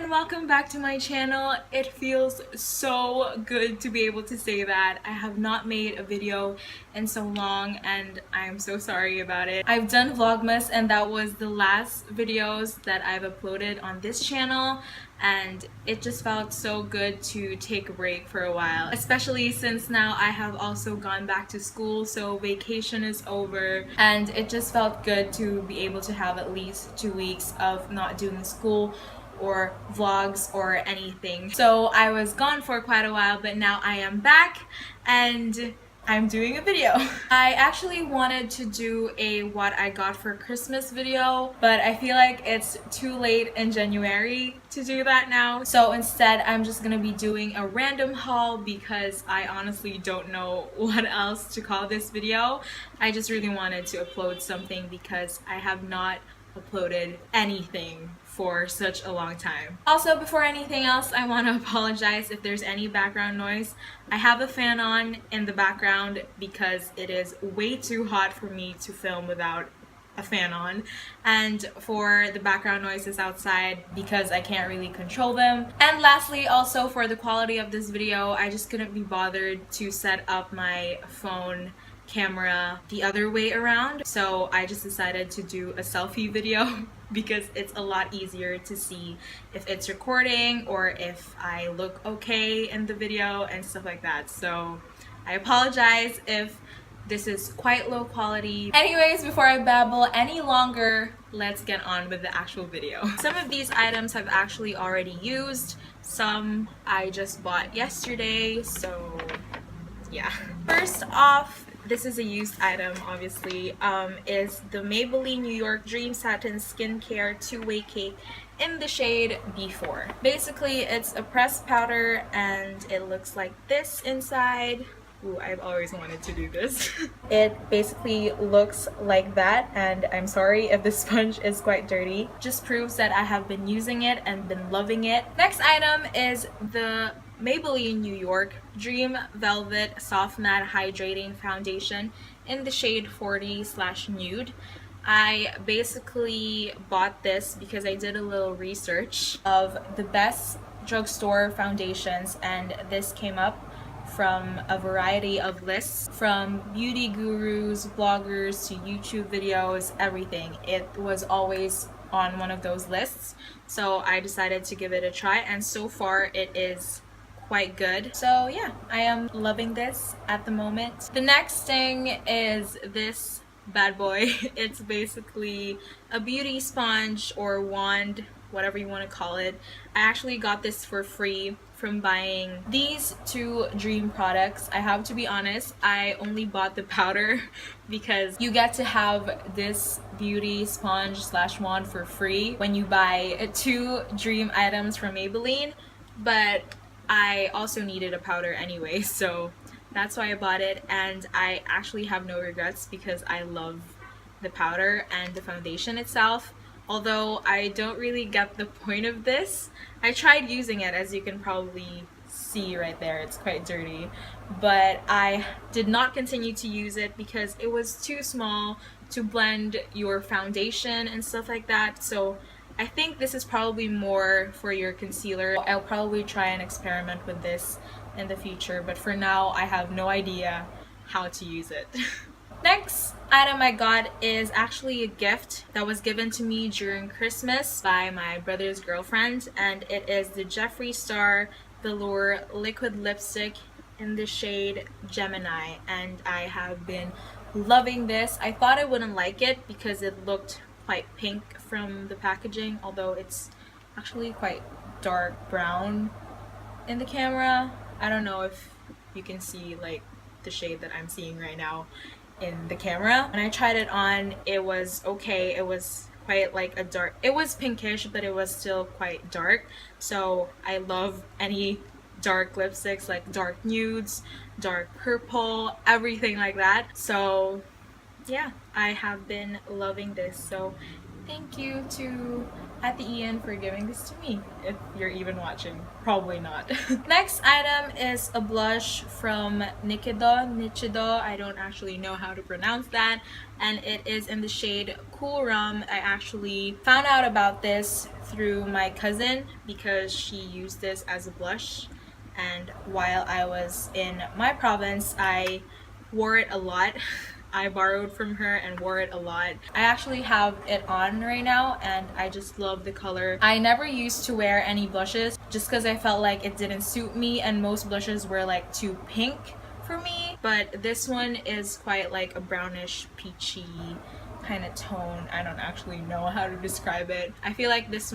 and welcome back to my channel. It feels so good to be able to say that. I have not made a video in so long and I'm so sorry about it. I've done Vlogmas and that was the last videos that I've uploaded on this channel, and it just felt so good to take a break for a while, especially since now I have also gone back to school, so vacation is over and it just felt good to be able to have at least 2 weeks of not doing school or vlogs or anything. So I was gone for quite a while, but now I am back and I'm doing a video. I actually wanted to do a what I got for Christmas video, but I feel like it's too late in January to do that now. So instead, I'm just gonna be doing a random haul because I honestly don't know what else to call this video. I just really wanted to upload something because I have not uploaded anything for such a long time. Also, before anything else, I want to apologize if there's any background noise. I have a fan on in the background because it is way too hot for me to film without a fan on, and for the background noises outside because I can't really control them. And lastly, also for the quality of this video, I just couldn't be bothered to set up my phone camera the other way around, so I just decided to do a selfie video because it's a lot easier to see if it's recording or if I look okay in the video and stuff like that. So I apologize if this is quite low quality. Anyways, before I babble any longer, let's get on with the actual video. Some of these items I've actually already used, some I just bought yesterday, so yeah. First off, this is a used item, obviously, is the Maybelline New York Dream Satin Skincare Two-Way Cake in the shade B4. Basically, it's a pressed powder and it looks like this inside. Ooh, I've always wanted to do this. It basically looks like that, and I'm sorry if the sponge is quite dirty. Just proves that I have been using it and been loving it. Next item is the Maybelline New York Dream Velvet Soft Matte Hydrating Foundation in the shade 40/nude. I basically bought this because I did a little research of the best drugstore foundations, and this came up from a variety of lists, from beauty gurus, bloggers, to YouTube videos, everything. It was always on one of those lists, so I decided to give it a try, and so far it is quite good. So yeah, I am loving this at the moment. The next thing is this bad boy. It's basically a beauty sponge or wand, whatever you want to call it. I actually got this for free from buying these two Dream products. I have to be honest, I only bought the powder because you get to have this beauty sponge slash wand for free when you buy two Dream items from Maybelline, but I also needed a powder anyway, so that's why I bought it, and I actually have no regrets because I love the powder and the foundation itself. Although I don't really get the point of this. I tried using it, as you can probably see right there, it's quite dirty, but I did not continue to use it because it was too small to blend your foundation and stuff like that. So I think this is probably more for your concealer. I'll probably try and experiment with this in the future, but for now I have no idea how to use it. Next item I got is actually a gift that was given to me during Christmas by my brother's girlfriend, and it is the Jeffree Star Velour Liquid Lipstick in the shade Gemini, and I have been loving this. I thought I wouldn't like it because it looked quite pink from the packaging, although it's actually quite dark brown in the camera. I don't know if you can see like the shade that I'm seeing right now in the camera. When I tried it on, it was okay. It was quite like a dark, it was pinkish, but it was still quite dark. So I love any dark lipsticks, like dark nudes, dark purple, everything like that. So yeah, I have been loving this. So thank you to at the EN for giving this to me, if you're even watching. Probably not. Next item is a blush from Nichido. I don't actually know how to pronounce that, and it is in the shade Cool Rum. I actually found out about this through my cousin because she used this as a blush, and while I was in my province, I wore it a lot. I borrowed from her and wore it a lot. I actually have it on right now and I just love the color. I never used to wear any blushes just because I felt like it didn't suit me, and most blushes were like too pink for me. But this one is quite like a brownish peachy kind of tone. I don't actually know how to describe it. I feel like this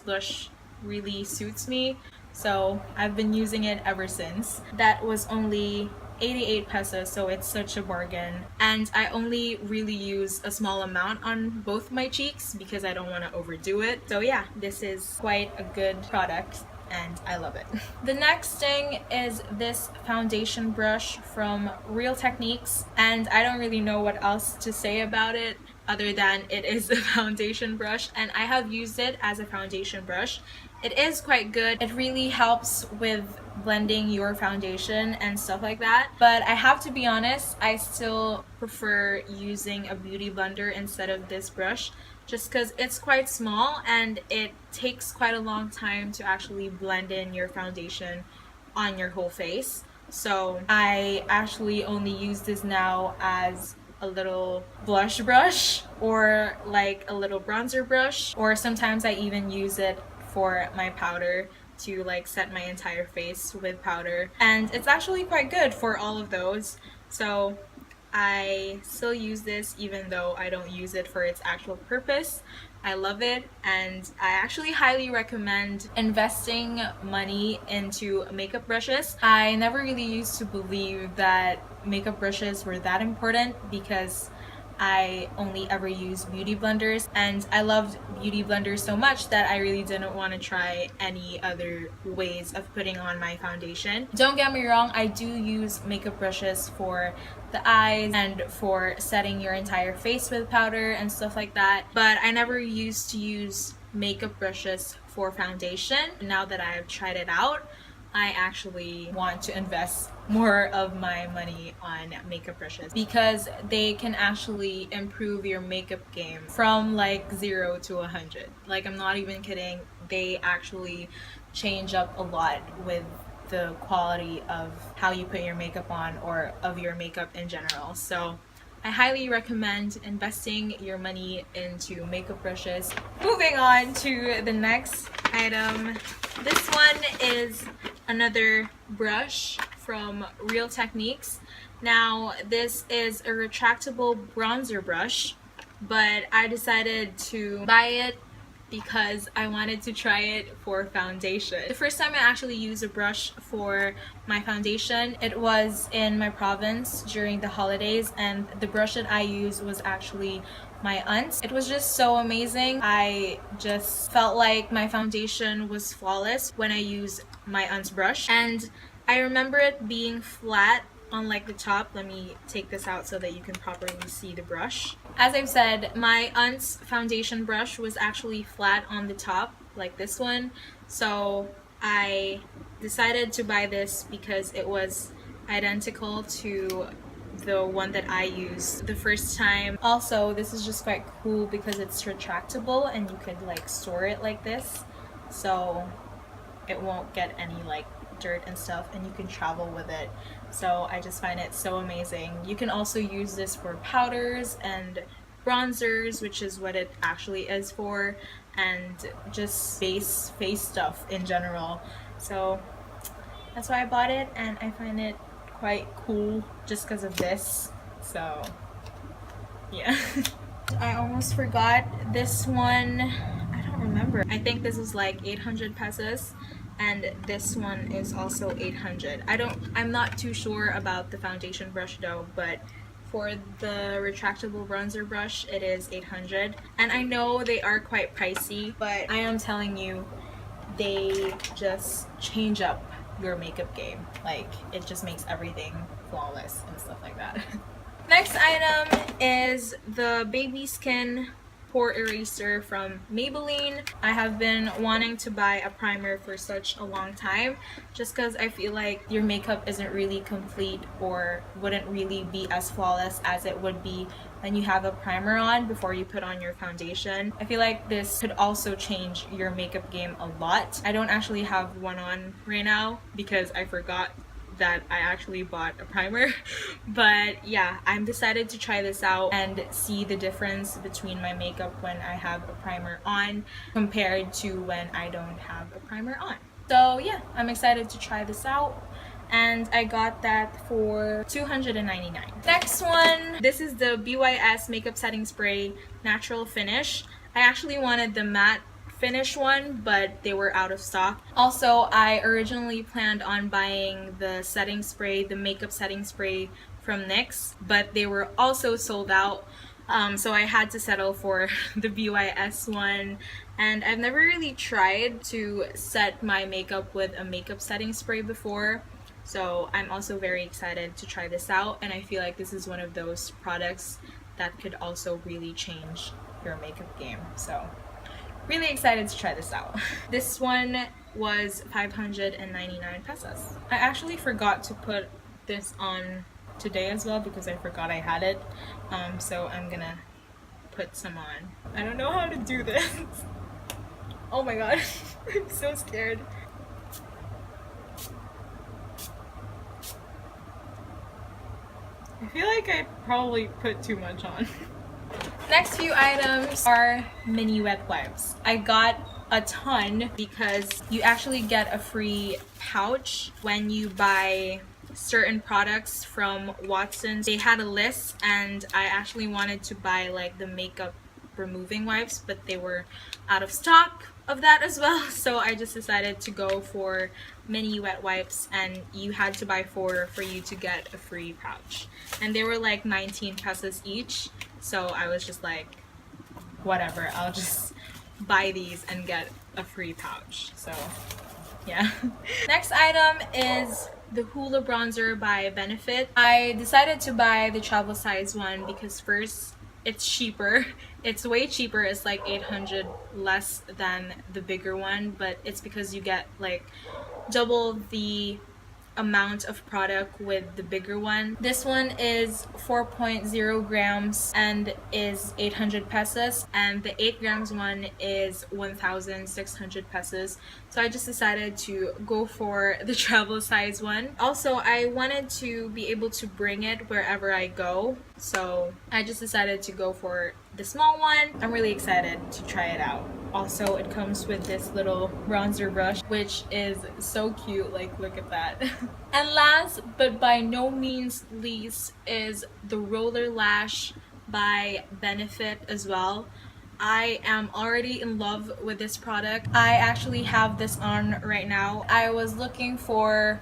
blush really suits me, so I've been using it ever since. That was only 88 pesos, so it's such a bargain, and I only really use a small amount on both my cheeks because I don't want to overdo it. So yeah, this is quite a good product and I love it. The next thing is this foundation brush from Real Techniques, and I don't really know what else to say about it other than it is a foundation brush, and I have used it as a foundation brush. It is quite good. It really helps with blending your foundation and stuff like that. But I have to be honest, I still prefer using a beauty blender instead of this brush, just because it's quite small and it takes quite a long time to actually blend in your foundation on your whole face. So I actually only use this now as a little blush brush or like a little bronzer brush, or sometimes I even use it for my powder to like set my entire face with powder, and it's actually quite good for all of those. So I still use this even though I don't use it for its actual purpose. I love it, and I actually highly recommend investing money into makeup brushes. I never really used to believe that makeup brushes were that important because I only ever use beauty blenders, and I loved beauty blenders so much that I really didn't want to try any other ways of putting on my foundation. Don't get me wrong, I do use makeup brushes for the eyes and for setting your entire face with powder and stuff like that, but I never used to use makeup brushes for foundation. Now that I have tried it out, I actually want to invest more of my money on makeup brushes because they can actually improve your makeup game from like 0 to 100. Like, I'm not even kidding. They actually change up a lot with the quality of how you put your makeup on, or of your makeup in general. So I highly recommend investing your money into makeup brushes. Moving on to the next item. This one is another brush from Real Techniques. Now, this is a retractable bronzer brush, but I decided to buy it because I wanted to try it for foundation. The first time I actually used a brush for my foundation, it was in my province during the holidays, and the brush that I used was actually my aunt's. It was just so amazing. I just felt like my foundation was flawless when I used my aunt's brush, and I remember it being flat on like the top. Let me take this out so that you can properly see the brush. As I've said, my aunt's foundation brush was actually flat on the top like this one, so I decided to buy this because it was identical to the one that I used the first time. Also, this is just quite cool because it's retractable and you could like store it like this, so it won't get any like dirt and stuff, and you can travel with it. So I just find it so amazing. You can also use this for powders and bronzers, which is what it actually is for, and just face stuff in general. So that's why I bought it, and I find it quite cool just because of this. So yeah. I almost forgot this one. I don't remember. I think this is like 800 pesos. And this one is also 800. I'm not too sure about the foundation brush though, but for the retractable bronzer brush, it is 800. And I know they are quite pricey, but I am telling you, they just change up your makeup game. Like, it just makes everything flawless and stuff like that. Next item is the Baby Skin pore eraser from Maybelline. I have been wanting to buy a primer for such a long time just because I feel like your makeup isn't really complete or wouldn't really be as flawless as it would be when you have a primer on before you put on your foundation. I feel like this could also change your makeup game a lot. I don't actually have one on right now because I forgot that I actually bought a primer. But yeah, I'm decided to try this out and see the difference between my makeup when I have a primer on compared to when I don't have a primer on. So yeah, I'm excited to try this out. And I got that for $299. Next one, this is the BYS Makeup Setting Spray Natural Finish. I actually wanted the matte finish one, but they were out of stock. Also, I originally planned on buying the setting spray, the makeup setting spray from NYX, but they were also sold out. So I had to settle for the BYS one. And I've never really tried to set my makeup with a makeup setting spray before. So I'm also very excited to try this out, and I feel like this is one of those products that could also really change your makeup game. So really excited to try this out. This one was 599 pesos. I actually forgot to put this on today as well because I forgot I had it. So I'm gonna put some on. I don't know how to do this. Oh my god, I'm so scared. I feel like I probably put too much on. Next few items are mini wet wipes. I got a ton because you actually get a free pouch when you buy certain products from Watsons. They had a list and I actually wanted to buy like the makeup removing wipes, but they were out of stock of that as well, so I just decided to go for mini wet wipes, and you had to buy 4 for you to get a free pouch, and they were like 19 pesos each, so I was just like, whatever, I'll just buy these and get a free pouch. So yeah. Next item is the Hoola bronzer by Benefit. I decided to buy the travel size one because first, it's cheaper. It's way cheaper. It's like 800 less than the bigger one, but it's because you get like double the amount of product with the bigger one. This one is 4.0 grams and is 800 pesos, and the 8 grams one is 1,600 pesos. So I just decided to go for the travel size one. Also, I wanted to be able to bring it wherever I go, so I just decided to go for the small one. I'm really excited to try it out. Also, it comes with this little bronzer brush, which is so cute. Like, look at that. And last but by no means least is the Roller Lash by Benefit as well. I am already in love with this product. I actually have this on right now. I was looking for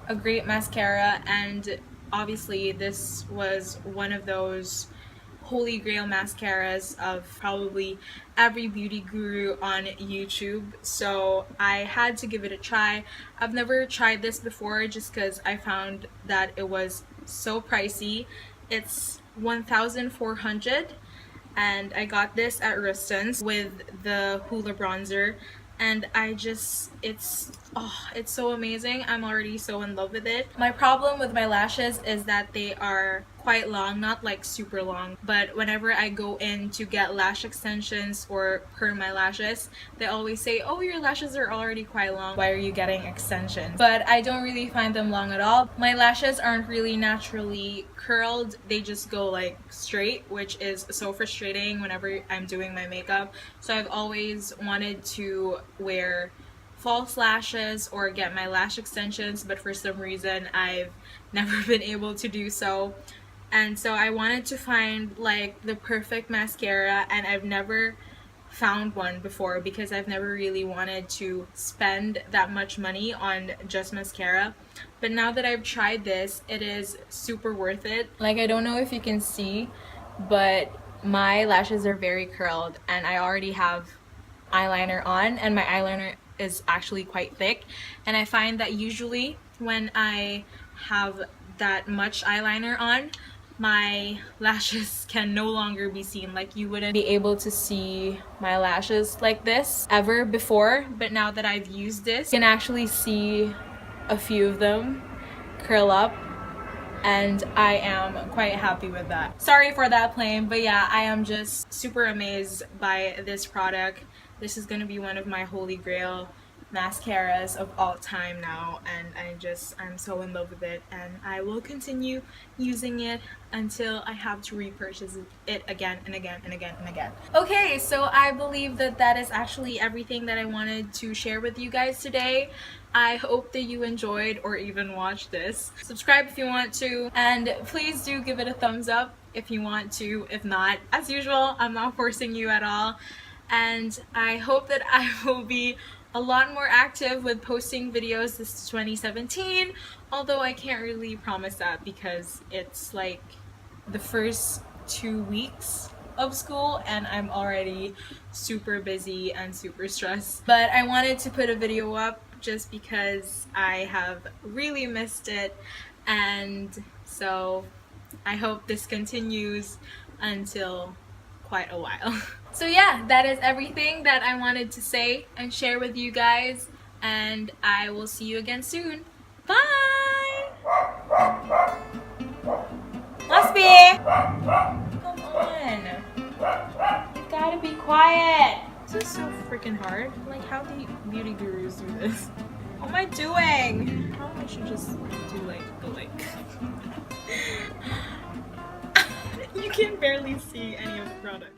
a great mascara, and obviously this was one of those holy grail mascaras of probably every beauty guru on YouTube, so I had to give it a try. I've never tried this before just because I found that it was so pricey. It's 1,400, and I got this at Rustans with the Hoola bronzer, and I just, it's so amazing. I'm already so in love with it. My problem with my lashes is that they are quite long, not like super long, but whenever I go in to get lash extensions or perm my lashes, they always say, oh, your lashes are already quite long, why are you getting extensions? But I don't really find them long at all. My lashes aren't really naturally curled, they just go like straight, which is so frustrating whenever I'm doing my makeup. So I've always wanted to wear false lashes or get my lash extensions, but for some reason I've never been able to do so. And so I wanted to find like the perfect mascara, and I've never found one before because I've never really wanted to spend that much money on just mascara. But now that I've tried this, it is super worth it. Like, I don't know if you can see, but my lashes are very curled, and I already have eyeliner on, and my eyeliner is actually quite thick, and I find that usually when I have that much eyeliner on, my lashes can no longer be seen. Like, you wouldn't be able to see my lashes like this ever before, but now that I've used this, you can actually see a few of them curl up, and I am quite happy with that. Sorry for that plane, but yeah, I am just super amazed by this product. This is gonna be one of my holy grail mascaras of all time now, and I'm so in love with it, and I will continue using it until I have to repurchase it again and again and again and again. Okay, so I believe that that is actually everything that I wanted to share with you guys today. I hope that you enjoyed or even watched this. Subscribe if you want to, and please do give it a thumbs up if you want to. If not, as usual, I'm not forcing you at all. And I hope that I will be a lot more active with posting videos this 2017, although I can't really promise that because it's like the first 2 weeks of school and I'm already super busy and super stressed. But I wanted to put a video up just because I have really missed it, and so I hope this continues until quite a while. So yeah, that is everything that I wanted to say and share with you guys, and I will see you again soon. Bye! Lusby! Come on! You gotta be quiet! This is so freaking hard. Like, how do beauty gurus do this? What am I doing? Probably should just do like the like. You can barely see any of the product.